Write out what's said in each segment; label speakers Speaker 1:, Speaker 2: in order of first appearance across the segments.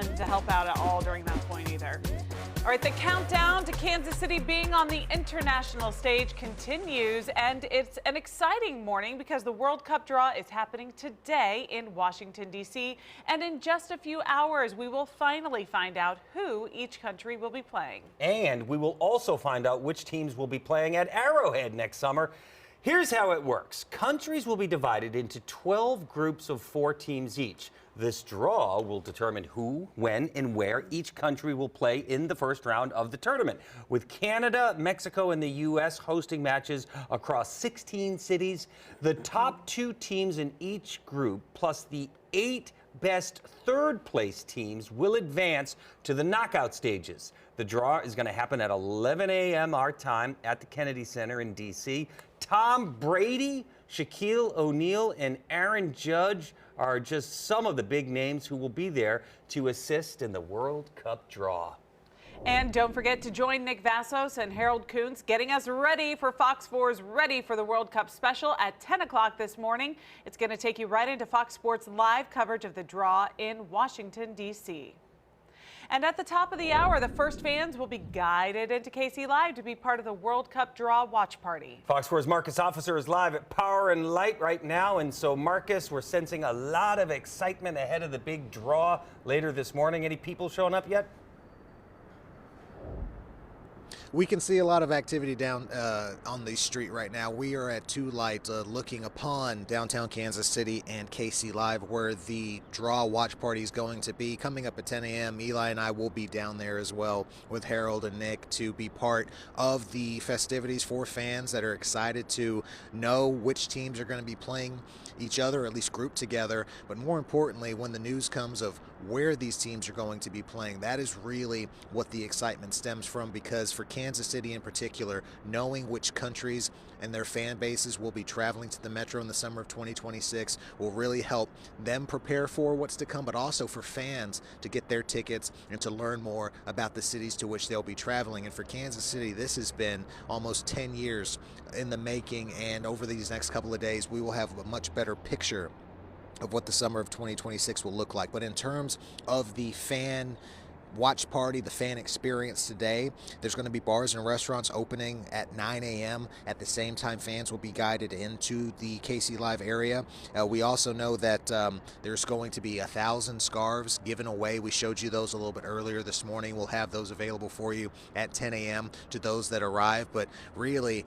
Speaker 1: fun to help out at all during that point either. All right, the countdown to Kansas City being on the international stage continues, and it's an exciting morning because the World Cup draw is happening today in Washington, D.C., and in just a few hours, we will finally find out who each country will be playing.
Speaker 2: And we will also find out which teams will be playing at Arrowhead next summer. Here's how it works. Countries will be divided into 12 groups of 4 teams each. This draw will determine who, when, and where each country will play in the first round of the tournament, with Canada, Mexico, and the U.S. hosting matches across 16 cities. The top 2 teams in each group, plus the 8 best third-place teams, will advance to the knockout stages. The draw is going to happen at 11 a.m. our time at the Kennedy Center in D.C. Tom Brady, Shaquille O'Neal, and Aaron Judge are just some of the big names who will be there to assist in the World Cup draw.
Speaker 1: And don't forget to join Nick Vassos and Harold Kuntz getting us ready for Fox 4's Ready for the World Cup special at 10 o'clock this morning. It's going to take you right into Fox Sports live coverage of the draw in Washington, D.C. And at the top of the hour, the first fans will be guided into KC Live to be part of the World Cup draw watch party.
Speaker 2: Fox 4's Marcus Officer is live at Power and Light right now. And so, Marcus, we're sensing a lot of excitement ahead of the big draw later this morning. Any people showing up yet?
Speaker 3: We can see a lot of activity down on the street right now. We are at 2 Light looking upon downtown Kansas City and KC Live, where the draw watch party is going to be coming up at 10 a.m. Eli and I will be down there as well with Harold and Nick to be part of the festivities for fans that are excited to know which teams are going to be playing each other, at least grouped together. But more importantly, when the news comes of where these teams are going to be playing, that is really what the excitement stems from, because for Kansas City in particular, knowing which countries and their fan bases will be traveling to the Metro in the summer of 2026 will really help them prepare for what's to come, but also for fans to get their tickets and to learn more about the cities to which they'll be traveling. And for Kansas City, this has been almost 10 years in the making, and over these next couple of days, we will have a much better picture of what the summer of 2026 will look like. But in terms of the fan watch party, the fan experience today, there's going to be bars and restaurants opening at 9 a.m. At the same time, fans will be guided into the KC Live area. We also know that there's going to be 1,000 scarves given away. We showed you those a little bit earlier this morning. We'll have those available for you at 10 a.m. to those that arrive. But really,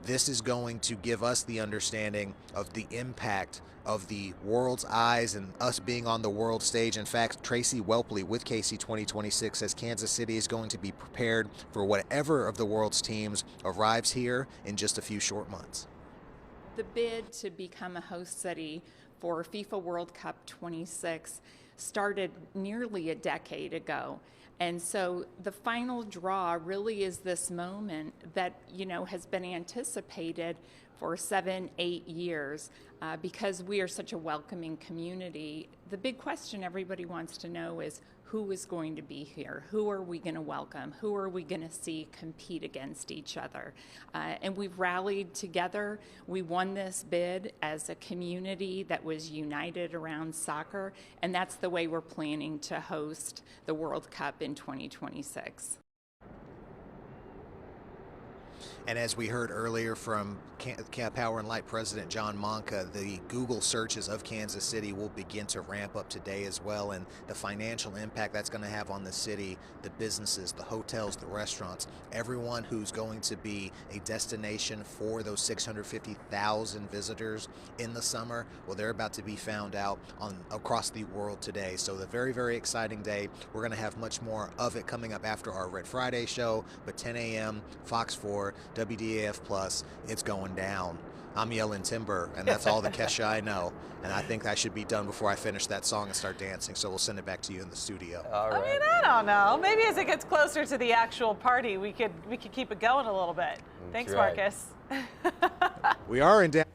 Speaker 3: this is going to give us the understanding of the impact of the world's eyes and us being on the world stage. In fact, Tracy Welpley with KC 2026 says Kansas City is going to be prepared for whatever of the world's teams arrives here in just a few short months.
Speaker 4: The bid to become a host city for FIFA World Cup 26 started nearly a decade ago. And so the final draw really is this moment that, has been anticipated for 7-8 years because we are such a welcoming community. The big question everybody wants to know is, who is going to be here? Who are we going to welcome? Who are we going to see compete against each other? And we've rallied together. We won this bid as a community that was united around soccer, and that's the way we're planning to host the World Cup in 2026.
Speaker 3: And as we heard earlier from Power and Light President John Monca, the Google searches of Kansas City will begin to ramp up today as well, and the financial impact that's going to have on the city, the businesses, the hotels, the restaurants, everyone who's going to be a destination for those 650,000 visitors in the summer, well, they're about to be found out across the world today. So the very, very exciting day. We're going to have much more of it coming up after our Red Friday show, but 10 a.m., Fox 4, WDAF Plus, it's going down. I'm yelling timber, and that's all the Kesha I know. And I think I should be done before I finish that song and start dancing. So we'll send it back to you in the studio.
Speaker 2: All right.
Speaker 1: I mean, I don't know. Maybe as it gets closer to the actual party, we could keep it going a little bit. Thanks,
Speaker 2: right.
Speaker 1: Marcus.
Speaker 3: We are in down.